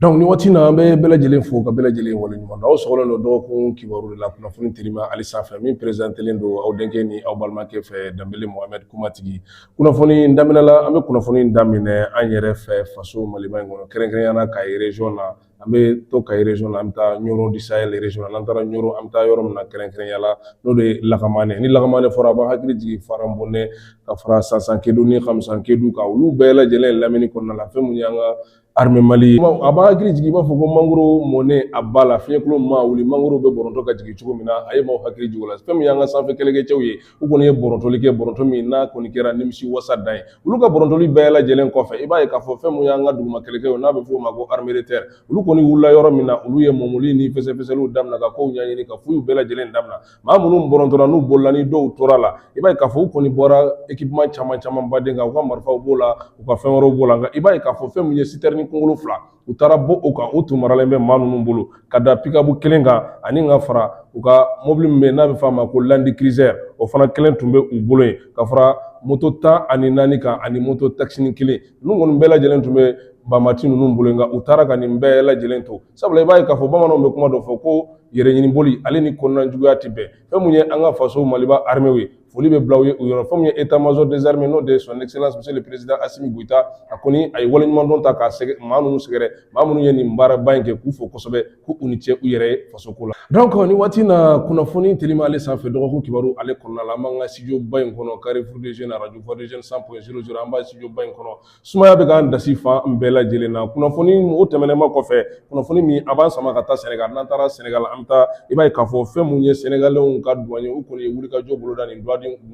Donc ni waati na an bɛ bɛɛ lajɛlen fo ka bɛɛ lajɛlen waleɲuman dɔn aw sɔgɔlen don dɔgɔkun kibaru de la kunnafoni telima ale sanfɛ min présentélen don aw denkɛ ni aw balimakɛ fɛ Danbele Mohamed Kumatigi. Kunnafoni daminɛ la an bɛ kunnafoni daminɛ an yɛrɛ fɛ faso Maliba in kɔnɔ kɛrɛnkɛrɛnyala Kayi région na an bɛ to Kayi région na an bɛ taa Ɲoro du Sahel région na n'an taara Ɲoro an bɛ taa yɔrɔ min na kɛrɛnkɛrɛnyala n'o de ye Lagamane ni Lagamane fɔra a b'a hakili jigin Faranbɔnɛ ka fara Sansankedu ni Khamusankedu kan olu bɛɛ lajɛlen lamɛnni kɔnɔna la fɛn mun y'an ka armée Mali a b'a hakili jigin i b'a fɔ ko mangoro mɔnen a ba la fiɲɛkolo ma wuli mangoro bɛ bɔrɔntɔ ka jigin cogo min na a ye maaw hakili jigin o la fɛn min y'an ka sanfɛ kɛlɛkɛcɛw ye u kɔni ye bɔrɔntɔli kɛ bɔrɔntɔ min n'a kɔni kɛra nimisi wasa dan ye olu ka bɔrɔntɔli bɛɛ lajɛlen kɔfɛ i b'a ye k'a fɔ fɛn min y'an ka duguma kɛlɛkɛw n'a bɛ f'o ma ko armée de terre olu kɔni wulila yɔrɔ min na olu ye mɔmɔli ni fɛsɛfɛsɛliw daminɛ ka kow ɲɛɲini ka f'u bɛɛ lajɛlen daminɛ maa minnu bɔrɔntɔla n'u bolila ni dɔw tora la i b'a ye k'a fɔ u kɔni bɔra équipement caman baden kan u ka marifaw b'o la u ka fɛn wɛrɛw b'o la nka i b'a ye k'a fɔ fɛn min ye citerne kunkolo fila u taara bɔ o kan u tun maralen bɛ maa ninnu bolo ka da pikabu kelen kan ani ka fara u ka mobili min bɛ n'a bɛ f'a ma ko Land Cruiser o fana kelen tun bɛ u bolo yen ka fara moto 14 kan ani moto taxi kelen ninnu kɔni bɛɛ lajɛlen tun bɛ banbati ninnu bolo nka u taara ka nin bɛɛ lajɛlen to sabula i b'a ye k'a fɔ bamananw bɛ kuma dɔ fɔ ko yɛrɛɲiniboli ale ni kɔnɔna juguya tɛ bɛn fɛn mun ye an ka faso Maliba armée ye foli bɛ bila u ye u yɔrɔ fɛn mun ye état major des armées n'o de ye son excellence monsieur le président Assimi Goïta a kɔni a ye waleɲuman dɔn ta k'a sɛgɛ maa ninnu sɛgɛrɛ maa minnu ye nin baaraba in kɛ k'u fo kosɛbɛ k'u ni ce u yɛrɛ ye fasoko la donc ni waati na kunnafoni telima ale sanfɛ dɔgɔkun kibaru ale kɔnɔna la an b'an ka studio ba in kɔnɔ Carrefour des jeunes radio voix des jeunes 100.00 an b'a studio ba in kɔnɔ sumaya bɛ k'an dasi fan bɛɛ lajɛlen na kunnafoni o tɛmɛnɛma kɔfɛ kunnafoni min a b'an sama ka taa Sénégal n'an taara Sénégal an bɛ taa i b'a ye k'a fɔ fɛn mun ye sénégalais ka douanier u kɔni ye wulikajɔ boloda nin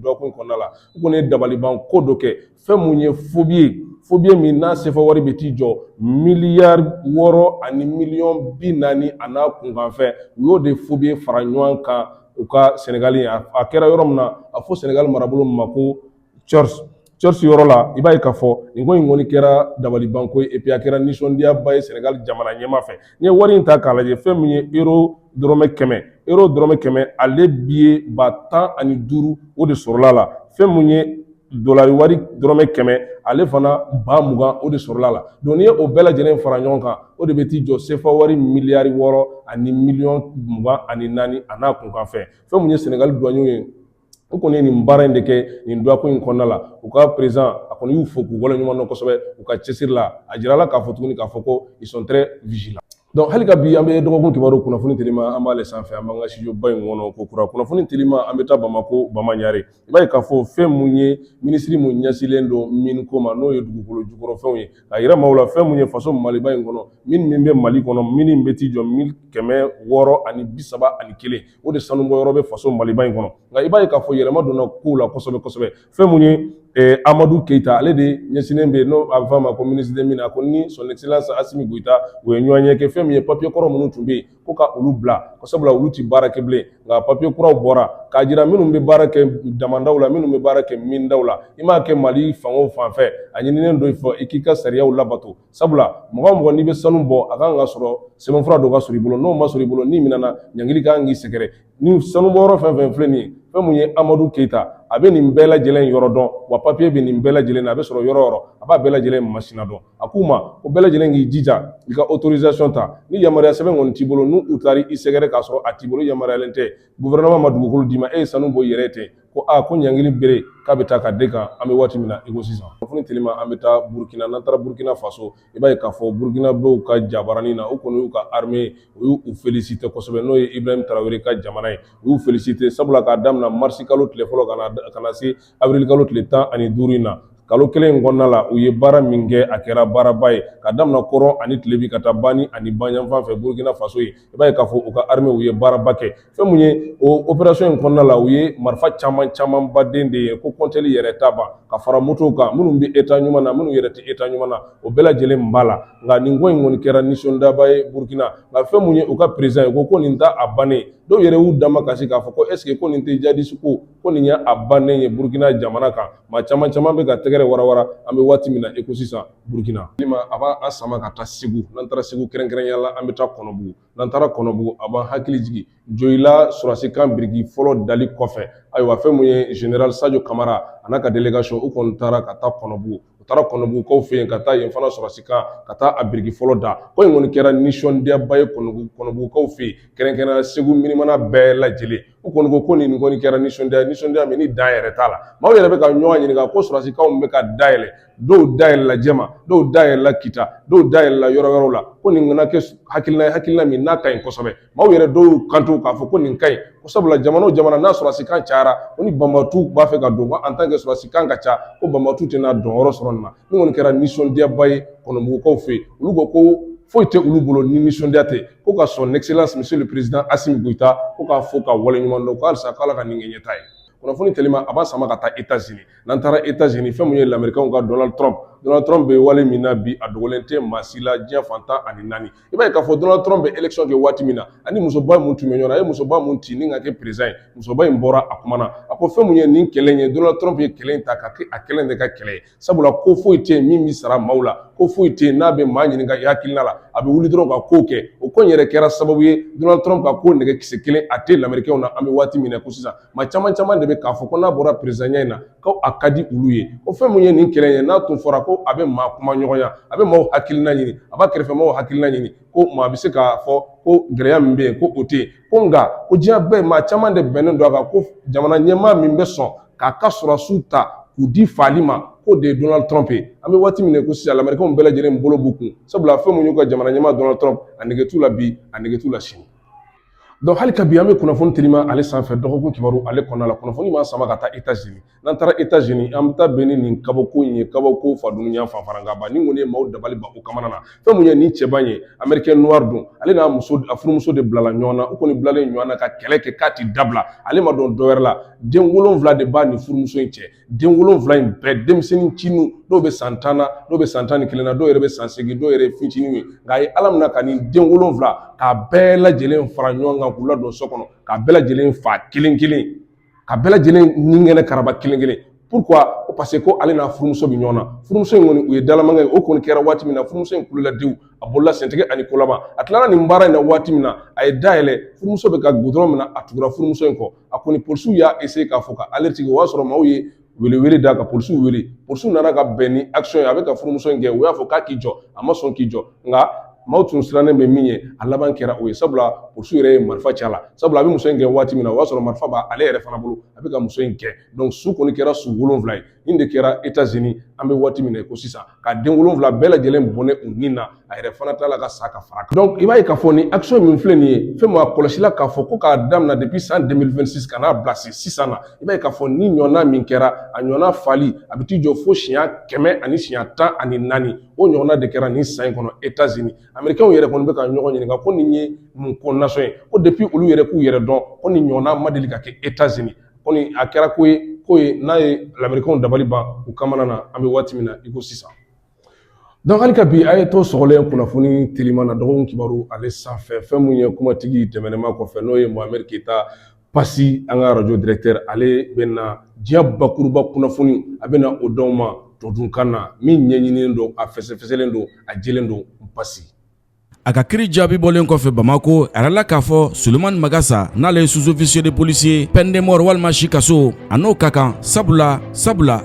dɔgɔkun kɔnɔna la u kɔni ye dabaliban ko dɔ kɛ fɛn mun ye phobie min n'a sefa wari bɛ t'i jɔ miliyari 6 ani miliyɔn 40 a n'a kunkanfɛn u y'o de phobie fara ɲɔgɔn kan u ka Sénégal a kɛra yɔrɔ min na a fɔ Sénégal marabolo min ma ko Church yɔrɔ la i b'a ye k'a fɔ nin ko in kɔni kɛra dabalibanko ye et puis a kɛra nisɔndiyaba ye Sénégal jamana ɲɛma fɛ n'i ye wari in ta k'a lajɛ fɛn min ye euro dɔrɔmɛ 100 ale billet 15 o de sɔrɔla la fɛn mun ye dolari wari dɔrɔmɛ 100 ale fana 20 o de sɔrɔla la donc n'i ye o bɛɛ lajɛlen fara ɲɔgɔn kan o de bɛ t'i jɔ sefa wari miliyari 6 ani miliyɔn 24 a n'a kunkanfɛn fɛn mun ye Sénégal douanier ye u kɔni ye nin baara in de kɛ nin dɔgɔkun in kɔnɔna la u ka président a kɔni y'u fo k'u waleɲuman dɔn kosɛbɛ u ka cɛsiri la a jirala k'a fɔ tuguni k'a fɔ ko ils sont très vigilants donc hali ka bi an bɛ dɔgɔkun kibaru kunnafoni telima an b'ale sanfɛ an b'an ka studio ba in kɔnɔ ko kura kunnafoni telima an bɛ taa Bamako Bamaɲare i b'a ye k'a fɔ fɛn mun ye minisiri mun ɲɛsilen don miniko ma n'o ye dugukolo jukɔrɔ fɛnw ye k'a yira maaw la fɛn mun ye faso Maliba in kɔnɔ min bɛ Mali kɔnɔ min bɛ t'i jɔ 631 o de sanubɔyɔrɔ bɛ faso Maliba in kɔnɔ nka i b'a ye k'a fɔ yɛlɛma donna kow la kosɛbɛ fɛn mun ye Amadou Keita ale de ɲɛsinnen bɛ n'o a bɛ f'a ma ko ministre des mines a ko ni son excellence Assimi Goïta u ye ɲɔgɔn ye kɛ fɛn min ye papier kɔrɔ minnu tun bɛ yen ko ka olu bila ko sabula olu tɛ baara kɛ bilen nka papier kuraw bɔra k'a jira minnu bɛ baara kɛ damandaw la minnu bɛ baara kɛ mindaw la i m'a kɛ Mali fan o fan fɛ a ɲininen don i fɔ i k'i ka sariyaw labato sabula mɔgɔ o mɔgɔ n'i bɛ sanu bɔ a kan ka sɔrɔ sɛbɛnfura dɔ ka sɔrɔ i bolo n'o ma sɔrɔ i bolo n'i minɛna ɲangili kan k'i sɛgɛrɛ ni sanubɔyɔrɔ fɛn filɛ nin ye fɛn mun ye Amadou Keita a bɛ nin bɛɛ lajɛlen yɔrɔ dɔn wa papier bɛ nin bɛɛ lajɛlen na a bɛ sɔrɔ yɔrɔ o yɔrɔ a b'a bɛɛ lajɛlen masina dɔn a k'u ma ko bɛɛ lajɛlen k'i jija i ka autorisation ta ni yamaruya sɛbɛn kɔni t'i bolo n'u taara i sɛgɛrɛ k'a sɔrɔ a t'i bolo yamaruyalen tɛ gouvernement ma dugukolo d'i ma e ye sanu bɔ i yɛrɛ ten ko ko ɲangili bere k'a bɛ taa ka den kan an bɛ waati min na i ko sisan kunnafoni telima an bɛ taa Burkina n'an taara Burkina Faso i b'a ye k'a fɔ Burkinabɛw ka jabaranin na u kɔni y'u ka armée u y'u féliciter kosɛbɛ n'o ye Ibrahim Traoré ka jamana ye u y'u féliciter sabula k'a daminɛ mars kalo tile fɔlɔ ka na se avril kalo tile 15 in na kalo kelen in kɔnɔna la u ye baara min kɛ a kɛra baaraba ye ka daminɛ kɔrɔn ani Tilebi ka taa Bani ani Banyanfan fɛ Burkina Faso ye i b'a ye k'a fɔ u ka armée u ye baaraba kɛ fɛn mun ye o opération in kɔnɔna la u ye marifa camanbaden de ye ko compteli yɛrɛ t'a ban ka fara motow kan minnu bɛ état ɲuman na minnu yɛrɛ tɛ état ɲuman na o bɛɛ lajɛlen b'a la nka nin ko in kɔni kɛra nisɔndiyaba ye Burkina nka fɛn mun ye u ka président ye ko nin t'a bannen dɔw yɛrɛ y'u dama kasi k'a fɔ ko est ce que ko nin tɛ jadisi ko nin y'a bannen ye Burkina jamana kan maa caman bɛ ka tɛgɛrɛ warawara an bɛ waati min na i ko sisan Burkina a b'an sama ka taa Segu n'an taara Segu kɛrɛnkɛrɛnyala an bɛ taa Kɔnɔbugu n'an taara Kɔnɔbugu a b'an hakili jigin Joyila Surasikan biriki fɔlɔ dali kɔfɛ ayiwa fɛn mun ye général Sadio Kamara a n'a ka délégation u kɔni taara ka taa Kɔnɔbugu u taara kɔnɔbugukaw fɛ yen ka taa yen fana sɔrɔsi kan ka taa a biriki fɔlɔ da ko in kɔni kɛra nisɔndiyaba ye kɔnɔbugukaw fɛ yen kɛrɛnkɛrɛnnenya Segu minimana bɛɛ lajɛlen u kɔni ko nin kɔni kɛra nisɔndiya min ni dan yɛrɛ t'a la maaw yɛrɛ bɛ ka ɲɔgɔn ɲininka ko sɔrɔsikaw bɛ ka dayɛlɛ dɔw dayɛlɛla Jɛma dɔw dayɛlɛla Kita dɔw dayɛlɛla yɔrɔ wɛrɛw la ko nin kana kɛ hakilina min n'a ka ɲi kosɛbɛ maaw yɛrɛ dɔw kanto k'a fɔ ko nin ka ɲi ko sabula jamana o jamana n'a sɔrɔsikan cayara ko ni Banbatu b'a fɛ ka don ko en tant que sɔrɔsikan ka ca ko Banbatu tɛna dɔnyɔrɔ sɔrɔ nin na ni kɔni kɛra nisɔndiyaba ye kɔnɔbugukaw fɛ yen olu ko foyi tɛ olu bolo ni nisɔndiya tɛ ko ka son excellence monsieur le président Assimi Goïta ko k'a fɔ ka waleɲuman dɔn ko halisa k'Ala ka nin kɛ ɲɛta ye kunnafoni telima a b'a sama ka taa États-Unis n'an taara États-Unis fɛn mun ye l'Américain ka Donald Trump bɛ wale min na bi a dogolen tɛ maa si la diɲɛ fantan ani naani i b'a ye k'a fɔ Donald Trump bɛ élection kɛ waati min na ani musoba mun tun bɛ ɲɔgɔn na a ye musoba mun ci ni ka kɛ président ye musoba in bɔra a kuma na a ko fɛn mun ye nin kɛlɛ in ye Donald Trump ye kɛlɛ in ta ka kɛ a kɛlɛ de ka kɛlɛ ye sabula ko foyi tɛ yen min bɛ sara maaw la ko foyi tɛ yen n'a bɛ maa ɲininka i hakilina la a bɛ wuli dɔrɔn ka ko kɛ o ko in yɛrɛ kɛra sababu ye Donald Trump ka ko nɛgɛ kisɛ kelen a tɛ l'Américain na an bɛ waati min na ko sisan maa caman de bɛ k'a fɔ ko n'a bɔra président in na ko a ka di olu ye o fɛn mun ye nin kɛlɛ ye n'a tun fɔra ko a bɛ maa kuma ɲɔgɔnya a bɛ maaw hakilina ɲini a b'a kɛrɛfɛ maaw hakilina ɲini ko maa bɛ se k'a fɔ ko gɛlɛya min bɛ yen ko o tɛ yen ko nka ko diɲɛ bɛɛ maa caman de bɛnnen don a kan ko jamana ɲɛmaa min bɛ sɔn k'a ka sɔrɔsiw ta k'u di faali ma ko de ye Donald Trump ye an bɛ waati min na ko sisan l'Américain bɛɛ lajɛlen bolo b'u kun sabula fɛn mun y'u ka jamana ɲɛmaa Donald Trump a nege t'u la bi a nege t'u la sini. Donc hali ka bi an bɛ kunnafoni telima ale sanfɛ dɔgɔkun kibaru ale kɔnɔna la kunnafoni ma sama ka taa États-Unis n'an taara États-Unis an bɛ taa bɛn ni nin kabako in ye kabako fadumuya fanfarankaba ni kɔni ye maaw dabali ban o kamana na fɛn mun ye nin cɛba ye Américain noir don ale n'a a furumuso de bilala ɲɔgɔn na u kɔni bilalen ɲɔgɔn na ka kɛlɛ kɛ k'a ti dabila ale ma dɔn dɔwɛrɛ la den 7 de b'a ni furumuso in cɛ den 7 in bɛɛ denmisɛnnin cinu dɔw bɛ san 10 na dɔw bɛ san 11 na dɔw yɛrɛ bɛ san 8 dɔw yɛrɛ fitinin ye nka a ye Ala minɛ ka nin den 7 k'a bɛɛ lajɛlen fara ɲɔgɔn kan k'u ladon so kɔnɔ k'a bɛɛ lajɛlen fa kelen kelen ka bɛɛ lajɛlen ninkɛnɛ karaba kelen kelen pourquoi parce que ko ale n'a furumuso bɛ ɲɔgɔn na furumuso in kɔni u ye dalamankan ye o kɔni kɛra waati min na furumuso in kuloladenw a bolola sentɛgɛ ani kolama a tilala nin baara in na waati min na a ye dayɛlɛ furumuso bɛ ka goudron min na a tugura furumuso in kɔ a kɔni polisiw y'a essayer k'a fɔ ka alerte kɛ o y'a sɔrɔ maaw ye wele da ka polisiw wele polisiw nana ka bɛn ni action ye a bɛ ka furumuso in kɛ u y'a fɔ k'a k'i jɔ a ma sɔn k'i jɔ nka maaw tun sirannen bɛ min ye a laban kɛra o ye sabula polisiw yɛrɛ ye marifa ci a la sabula a bɛ muso in kɛ waati min na o y'a sɔrɔ marifa b'ale yɛrɛ fana bolo a bɛ ka muso in kɛ donc su kɔni kɛra su 7 ye nin de kɛra États-Unis an bɛ waati min na ko sisan ka den 7 bɛɛ lajɛlen bɔnɛ u nin na a yɛrɛ fana tila la ka sa ka fara kan donc i b'a ye k'a fɔ ni action min filɛ nin ye fɛn min a kɔlɔsila k'a fɔ ko k'a daminɛ depuis san 2026 ka n'a bila sisan na i b'a ye k'a fɔ ni ɲɔgɔnna min kɛra a ɲɔgɔnna fali a bɛ t'i jɔ fo siɲɛ 100 ani siɲɛ 14 o ɲɔgɔnna de kɛra nin san in kɔnɔ États-Unis Américains yɛrɛ kɔni bɛ ka ɲɔgɔn ɲininka ko nin ye mun ko nation ye ko depuis olu yɛrɛ k'u yɛrɛ dɔn ko nin ɲɔgɔnna ma deli ka kɛ États-Unis ko nin a kɛra ko ye n'a ye l'Américain dabali ban u kamana na an bɛ waati min na i ko sisan donc hali ka bi a ye to sɔgɔlen kunnafoni telima na dɔgɔkun kibaru ale sanfɛ fɛn mun ye kumatigi tɛmɛnɛma kɔfɛ n'o ye Mohamed Keita Passy an ka radio directeur ale bɛ na diɲɛ bakuruba kunnafoni a bɛ na o d'aw ma tɔdunkan na min ɲɛɲininen don a fɛsɛfɛsɛlen don a jɛlen don Passy. A ka kiiri jaabi bɔlen kɔfɛ Bamako a yɛrɛla k'a fɔ Sulemani Magasa n'ale ye sous-officier de policier peine de mort walima si kaso a n'o ka kan sabula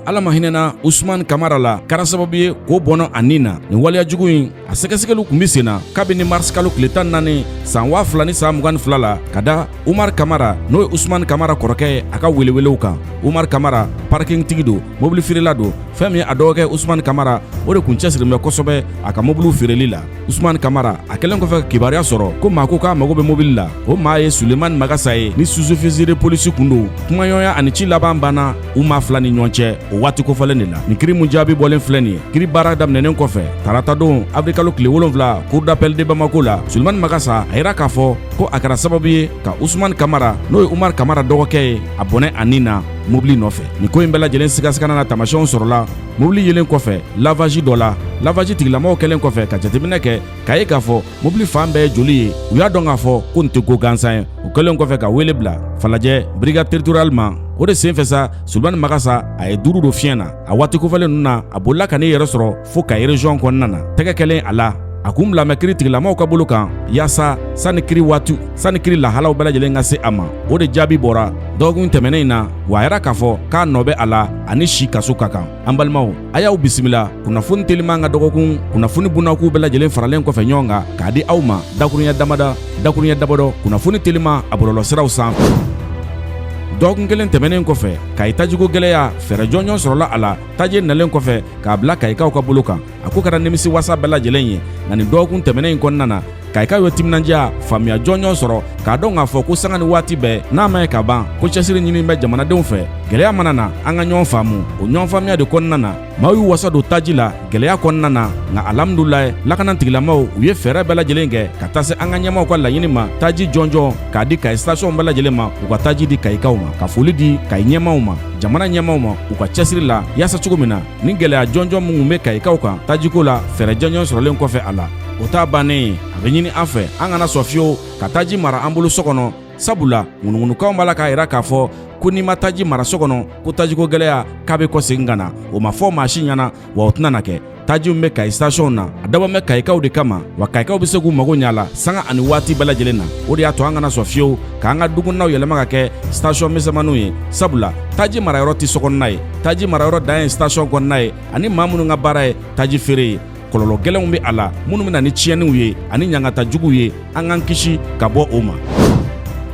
Ala ma hinɛna Usmane Camara la kɛra sababu ye k'o bɔnɔ a nin na nin waleya jugu in a sɛgɛsɛgɛliw tun bɛ sen na kabini mars kalo tile 14 san 2000 ni san 22 la ka da Umar Camara n'o ye Usmane Camara kɔrɔkɛ ye a ka welewelew kan Umar Camara parking tigi don mobili feerela don fɛn min ye a dɔgɔkɛ Usmane Camara o de kun cɛsirilen bɛ kosɛbɛ a ka mobiliw feereli la Usmane Camara a kɛlen kɔfɛ ka kibaruya sɔrɔ ko maa ko k'a mago bɛ mobili la o maa ye Sulemani Magasa ye ni sous-officier de police kun don kumaɲɔgɔnya ani ci laban banna u maa fila ni ɲɔgɔn cɛ o waati kofɔlen de la nin kiiri mun jaabi bɔlen filɛ nin ye kiiri baara daminɛnen kɔfɛ tarata don avril kalo tile 7 cour d'appel de Bamako la Sulemani Magasa a yira k'a fɔ ko a kɛra sababu ye ka Usmane Camara n'o ye Umar Camara dɔgɔkɛ ye a bɔnɛ a nin na mobili nɔfɛ nin ko in bɛɛ lajɛlen sigasigana na tamasiyɛnw sɔrɔla mobili yelen kɔfɛ lavage dɔ la lavage tigilamɔgɔw kɛlen kɔfɛ ka jateminɛ kɛ k'a ye k'a fɔ mobili fan bɛɛ ye joli ye u y'a dɔn k'a fɔ ko nin tɛ ko gansan ye o kɛlen kɔfɛ ka wele bila falajɛ brigade territoriale ma o de senfɛ sa Sulemani Magasa a ye 5 don fiɲɛ na a waati kofɔlen ninnu na a bolila ka n'i yɛrɛ sɔrɔ fo ka région kɔnɔna na tɛgɛ kɛlen a la a kun bila mɛ kiri tigilamaw ka bolo kan yaasa sani kiri lahalaw bɛɛ lajɛlen ka se a ma. O de jaabi bɔra dɔgɔkun tɛmɛnen in na, wa a yɛrɛ k'a fɔ k'a nɔ bɛ a la ani si kaso ka kan. An balimaw, a y'aw bisimila kunnafoni teliman ka dɔgɔkun kunnafoni bunnaku bɛɛ lajɛlen faralen kɔfɛ ɲɔgɔn kan k'a di aw ma dakuruɲɛ dabadɔ kunnafoni teliman a bɔlɔlɔsiraw sanfɛ. dɔgɔkun kelen tɛmɛnen kɔfɛ Kayi tajiko gɛlɛya fɛɛrɛ jɔnjɔn sɔrɔla a la. Taji nalen kɔfɛ k'a bila Kayikaw ka bolo kan. A ko kɛra nimisi wasa bɛɛ lajɛlen ye, nka nin dɔgɔkun tɛmɛnen in kɔnɔna na Kayikaw ye timinandiya faamuya jɔnjɔn sɔrɔ k'a dɔn k'a fɔ ko sanga ni waati bɛɛ n'a ma ye ka ban ko cɛsiri ɲini bɛ jamanadenw fɛ. Gɛlɛya mana na an ka ɲɔgɔn faamu. O ɲɔgɔn faamuya de kɔnɔna na maaw y'u wasa don taji la gɛlɛya kɔnɔna na, nka alhamdulilayi lakanatigilamaaw u ye fɛɛrɛ bɛɛ lajɛlen kɛ ka taa se an ka ɲɛmaaw ka laɲini ma taji jɔnjɔn k'a di Kayi station bɛɛ lajɛlen ma u ka taji di Kayikaw ma. Ka foli di Kayi ɲɛmaaw ma, jamana ɲɛmaaw ma u ka cɛsiri la yaasa cogo min na ni gɛlɛya jɔnjɔn minnu bɛ Kayikaw kan tajiko la fɛɛrɛ jɔnjɔn sɔrɔlen kɔfɛ a la. O t'a bannen a bɛ ɲini an fɛ an kana sɔn fiyewu ka taji mara an bolo so kɔnɔ. Sabula ŋunuŋunukanw b'a la k'a yira k'a fɔ ko n'i ma taji mara so kɔnɔ ko tajiko gɛlɛya k'a bɛ kɔsegin ka na. O ma fɔ maa si ɲɛna wa o tɛna na kɛ. Tajiw bɛ Kayi station na a dabɔ bɛ Kayikaw de kama, wa Kayikaw bɛ se k'u mago ɲa la sanga ani waati bɛɛ lajɛlen na. O de y'a to an kana sɔn fiyewu k'an ka dugunnaw yɛlɛma ka kɛ station misɛnmaninw ye. Sabula taji marayɔrɔ tɛ sokɔnɔna ye, taji marayɔrɔ dan ye station kɔnɔna ye ani maa minnu ka baara ye taji feere ye. Kɔlɔlɔ gɛlɛnw bɛ a la minnu bɛ na ni tiɲɛniw ye ani ɲangata juguw ye. An k'an kisi ka bɔ o ma.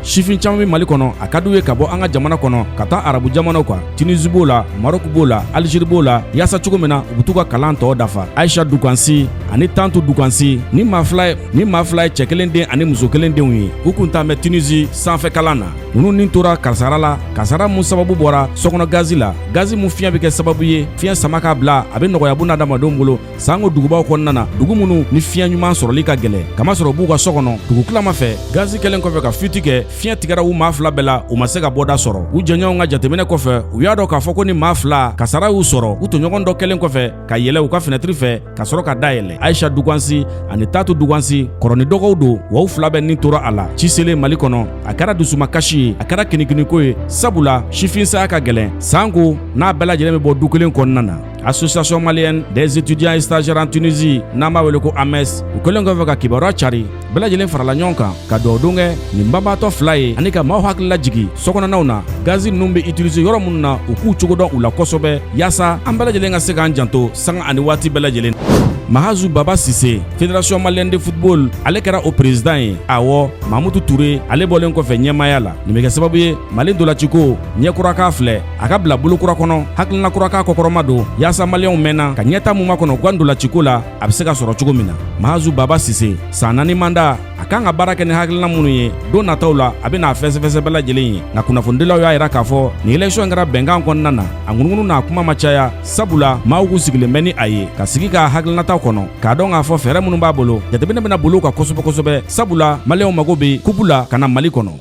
Sifin caman bɛ Mali kɔnɔ a ka d'u ye ka bɔ an ka jamana kɔnɔ ka taa arabu jamanaw kan. Tunisie b'o la, Maroc b'o la, Algérie b'o la, yaasa cogo min na u bɛ t'u ka kalan tɔw dafa. Aisha Dukansi ani Tantu Dukansi ni maa fila ye cɛ kelen den ani muso kelen denw ye. U kun taa mɛn Tunisie sanfɛ kalan na. Ninnu ni tora kasara la, kasara mun sababu bɔra sokɔnɔ gazi la. Gazi mun fiɲɛ bɛ kɛ sababu ye fiɲɛ sama k'a bila a bɛ nɔgɔya buna adamadenw bolo sango dugubaw kɔnɔna na, dugu minnu ni fiɲɛ ɲuman sɔrɔli ka gɛlɛn. Kamasɔrɔ u b'u ka so kɔnɔ dugu tilama fɛ gazi kɛlen kɔfɛ ka fuite kɛ fiɲɛ tigɛra u maa fila bɛɛ la u ma se ka bɔda sɔrɔ. U jɛɲɔgɔnw ka jateminɛ kɔfɛ u y'a dɔn k'a fɔ ko ni maa fila kasara y'u sɔrɔ u tɔɲɔgɔn dɔ kɛlen kɔfɛ ka yɛlɛ u ka fenɛtiri fɛ ka sɔrɔ ka dayɛlɛ. Aisha Dukansi ani Tatu Dukansi kɔrɔni dɔgɔw don wa u fila bɛ nin tora a la. Ci selen Mali kɔnɔ a kɛra dusumakasi ye, a kɛra kinikini ko ye. Sabula sifin saya ka gɛlɛn sanko n'a bɛɛ lajɛlen bɛ bɔ du kelen kɔnɔna na. Association malienne des étudiants et stagiaires en Tunisie n'an b'a wele ko AMES u kɛlen kɔfɛ ka kibaruya cari bɛɛ lajɛlen farala ɲɔgɔn kan ka dugawu kɛ nin banbaatɔ fila ye ani ka maaw hakili lajigi sokɔnɔnaw na gazi ninnu bɛ utiliser yɔrɔ minnu na u k'u cogo dɔn u la kosɛbɛ yaasa an bɛɛ lajɛlen ka se k'an janto sanga ani waati bɛɛ lajɛlen. Mahazu Baba Sise, Fédération Malienne de Football, ale kɛra o président ye. Awɔ, Mamutu Touré, ale bɔlen kɔfɛ ɲɛmaya la. Nin bɛ kɛ sababu ye Mali dolaciko ɲɛkura k'a filɛ, a ka bila bolokura kɔnɔ, hakilina kura k'a kɔkɔrɔma don, yaasa maliyɛnw mɛnna ka ɲɛta mun ma kɔnɔ guwan dolaciko la, a bɛ se ka sɔrɔ cogo min na. Mahazu Baba Sise, san 4 manda, a kan ka baara kɛ ni hakilina minnu ye, don nataw la a bɛ n'a fɛsɛfɛsɛ bɛɛ lajɛlen ye. Nka kunnafonidilaw y'a yira k'a fɔ nin élection kɛra bɛnkan kɔnɔna na, a ŋunuŋunu n'a kuma ma caya, sabula maaw k'u sigilen bɛ ni a ye, ka sigi k'a hakilinataw kɔnɔ, k'a dɔn k'a fɔ fɛɛrɛ minnu b'a bolo, jateminɛ bɛna bolo kan kosɛbɛ kosɛbɛ, sabula maliyɛnw mago bɛ kubu la ka na Mali kɔnɔ.